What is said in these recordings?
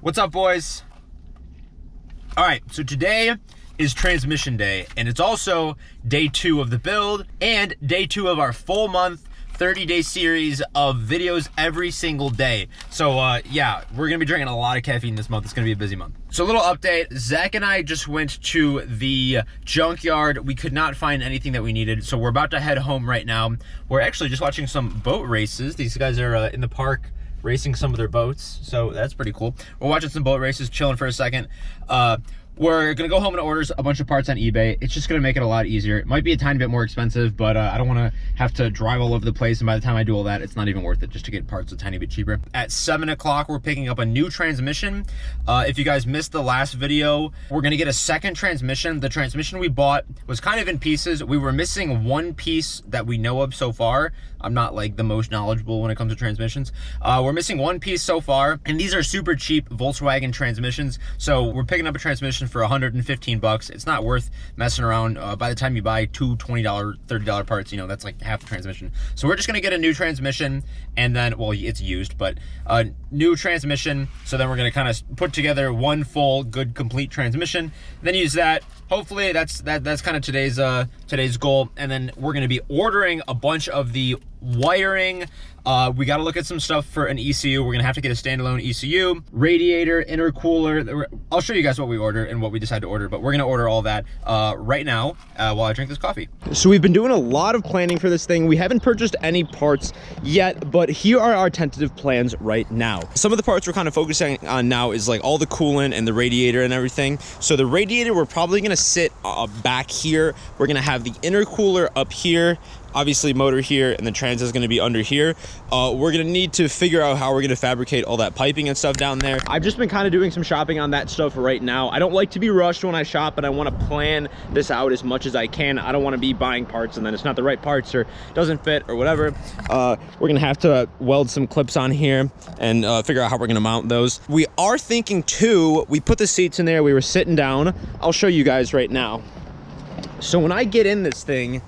What's up, boys? All right, so today is transmission day, and it's also day 2 of the build and day 2 of our full month 30-day series of videos every single day. So yeah, we're gonna be drinking a lot of caffeine this month. It's gonna be a busy month. So a little update, Zach and I just went to the junkyard. We could not find anything that we needed, so we're about to head home right now. We're actually just watching some boat races. These guys are in the park racing some of their boats, so that's pretty cool. We're watching some boat races, chilling for a second. We're gonna go home and order a bunch of parts on eBay. It's just gonna make it a lot easier. It might be a tiny bit more expensive, but I don't wanna have to drive all over the place, and by the time I do all that, it's not even worth it just to get parts a tiny bit cheaper. At 7 o'clock, we're picking up a new transmission. If you guys missed the last video, we're gonna get a second transmission. The transmission we bought was kind of in pieces. We were missing one piece that we know of so far. I'm not like the most knowledgeable when it comes to transmissions. We're missing one piece so far, and these are super cheap Volkswagen transmissions. So we're picking up a transmission for 115 bucks. It's not worth messing around. By the time you buy two $20, $30 parts, you know, that's like half the transmission. So we're just gonna get a new transmission, and then, well, it's used, but a new transmission. So then we're gonna kind of put together one full, good, complete transmission, then use that. Hopefully that's kind of today's goal. And then we're gonna be ordering a bunch of the wiring. We got to look at some stuff for an ECU. We're gonna have to get a standalone ECU, radiator, intercooler. I'll show you guys what we order and what we decide to order, but we're gonna order all that right now while I drink this coffee. So we've been doing a lot of planning for this thing. We haven't purchased any parts yet, but here are our tentative plans right now. Some of the parts we're kind of focusing on now is like all the coolant and the radiator and everything. So the radiator, we're probably gonna sit back here. We're gonna have the intercooler up here, obviously motor here, and the trans is going to be under here. We're going to need to figure out how we're going to fabricate all that piping and stuff down there. I've just been kind of doing some shopping on that stuff right now. I don't like to be rushed when I shop, but I want to plan this out as much as I can. I don't want to be buying parts and then it's not the right parts or doesn't fit or whatever. We're going to have to weld some clips on here and figure out how we're going to mount those. We are thinking too, we put the seats in there, we were sitting down. I'll show you guys right now. So when I get in this thing,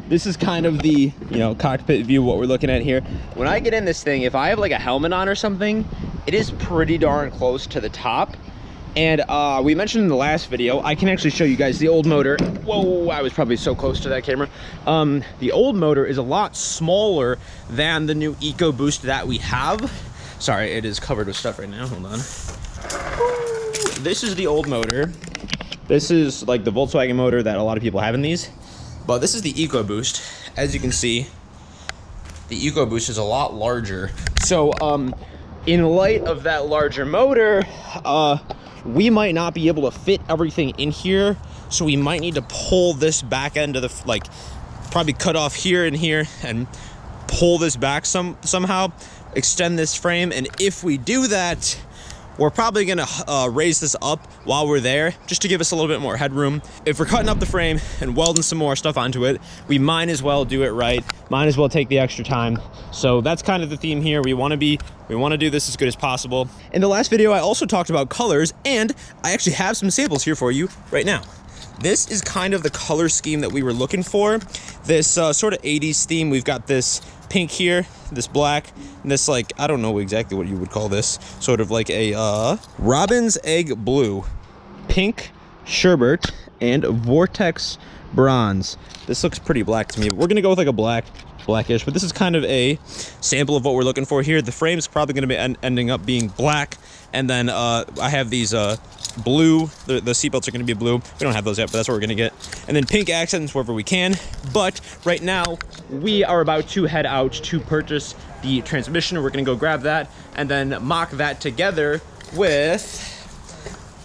this is kind of the, you know, cockpit view, what we're looking at here. When I get in this thing, if I have like a helmet on or something, it is pretty darn close to the top. And we mentioned in the last video, I can actually show you guys the old motor. Whoa, I was probably so close to that camera. The old motor is a lot smaller than the new EcoBoost that we have. Sorry, it is covered with stuff right now, hold on. This is the old motor. This is like the Volkswagen motor that a lot of people have in these, but this is the EcoBoost. As you can see, the EcoBoost is a lot larger. So in light of that larger motor, we might not be able to fit everything in here. So we might need to pull this back end of the, like, probably cut off here and here and pull this back somehow, extend this frame. And if we do that, we're probably gonna raise this up while we're there, just to give us a little bit more headroom. If we're cutting up the frame and welding some more stuff onto it, we might as well do it right. Might as well take the extra time. So that's kind of the theme here. We wanna do this as good as possible. In the last video, I also talked about colors, and I actually have some samples here for you right now. This is kind of the color scheme that we were looking for. This sort of 80s theme. We've got this pink here, this black, and this, like, I don't know exactly what you would call this, sort of like a robin's egg blue, pink sherbet, and vortex bronze. This looks pretty black to me, but we're gonna go with like a blackish, but this is kind of a sample of what we're looking for here. The frame's probably gonna be ending up being black, and then I have these blue, the seatbelts are going to be blue. We don't have those yet, but that's what we're going to get. And then pink accents wherever we can. But right now, we are about to head out to purchase the transmission. We're going to go grab that and then mock that together with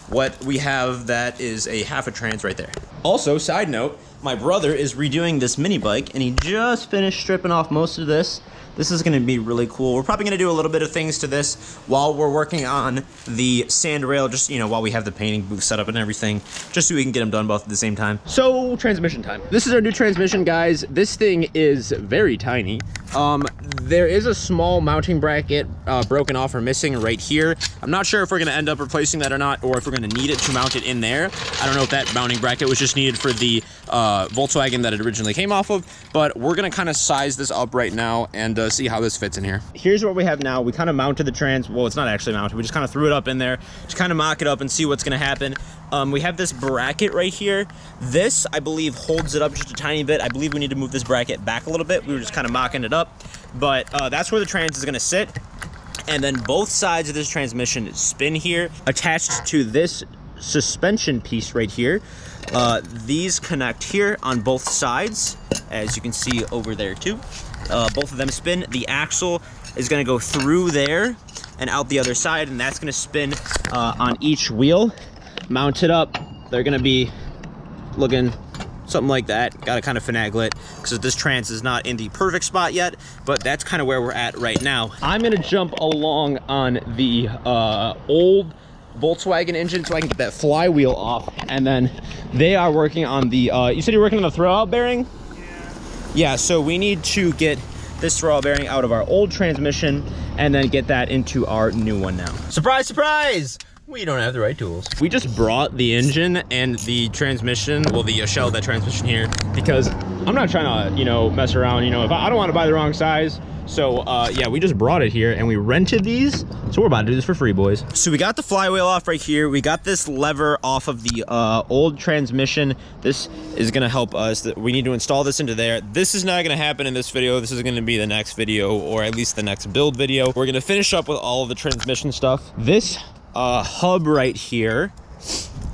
what we have that is a half a trans right there. Also, side note, my brother is redoing this mini bike, and he just finished stripping off most of this. This is going to be really cool. We're probably going to do a little bit of things to this while we're working on the sandrail, just, you know, while we have the painting booth set up and everything, just so we can get them done both at the same time. So, transmission time. This is our new transmission, guys. This thing is very tiny. there is a small mounting bracket broken off or missing right here. I'm not sure if we're gonna end up replacing that or not, or if we're gonna need it to mount it in there. I don't know if that mounting bracket was just needed for the Volkswagen that it originally came off of, but we're gonna kind of size this up right now and see how this fits in here. Here's what we have now. We kind of mounted the trans, well, it's not actually mounted. We just kind of threw it up in there, just kind of mock it up and see what's gonna happen. We have this bracket right here. This, I believe, holds it up just a tiny bit. I believe we need to move this bracket back a little bit. We were just kind of mocking it up, but that's where the trans is gonna sit. And then both sides of this transmission spin here, attached to this suspension piece right here. These connect here on both sides, as you can see over there too. Both of them spin. The axle is gonna go through there and out the other side, and that's gonna spin on each wheel. Mounted up, they're gonna be looking something like that. Gotta kind of finagle it because this trans is not in the perfect spot yet, but that's kind of where we're at right now. I'm gonna jump along on the old Volkswagen engine so I can get that flywheel off, and then they are working on the you said you're working on the throwout bearing? Yeah, so we need to get this throwout bearing out of our old transmission and then get that into our new one now. Surprise, surprise! We don't have the right tools. We just brought the engine and the transmission, well, the shell of that transmission here, because I'm not trying to, you know, mess around, you know, if I don't want to buy the wrong size. So yeah, we just brought it here and we rented these. So we're about to do this for free, boys. So we got the flywheel off right here. We got this lever off of the old transmission. This is gonna help us. We need to install this into there. This is not gonna happen in this video. This is gonna be the next video, or at least the next build video. We're gonna finish up with all of the transmission stuff. This hub right here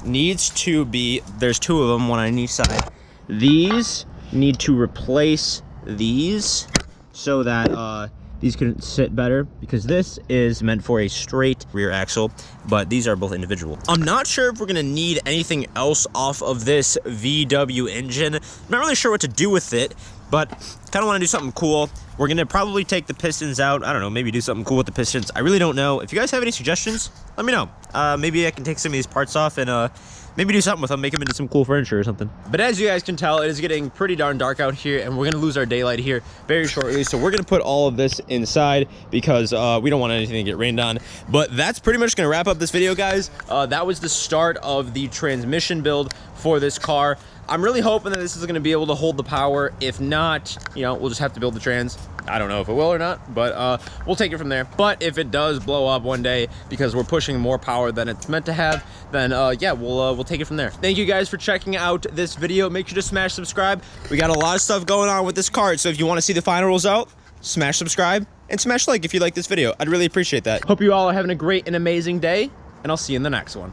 needs to be, there's two of them, one on each side. These need to replace these so that these can sit better, because this is meant for a straight rear axle, but these are both individual. I'm not sure if we're gonna need anything else off of this VW engine. I'm not really sure what to do with it, but kind of want to do something cool. We're gonna probably take the pistons out. I don't know, maybe do something cool with the pistons. I really don't know. If you guys have any suggestions, let me know. Maybe I can take some of these parts off and maybe do something with them, make them into some cool furniture or something. But as you guys can tell, it is getting pretty darn dark out here, and we're gonna lose our daylight here very shortly. So we're gonna put all of this inside because we don't want anything to get rained on. But that's pretty much gonna wrap up this video, guys. That was the start of the transmission build for this car. I'm really hoping that this is gonna be able to hold the power. If not, you know, we'll just have to build the trans. I don't know if it will or not, but we'll take it from there. But if it does blow up one day because we're pushing more power than it's meant to have, then yeah, we'll take it from there. Thank you guys for checking out this video. Make sure to smash subscribe. We got a lot of stuff going on with this card, so if you want to see the final result, smash subscribe and smash like if you like this video. I'd really appreciate that. Hope you all are having a great and amazing day, and I'll see you in the next one.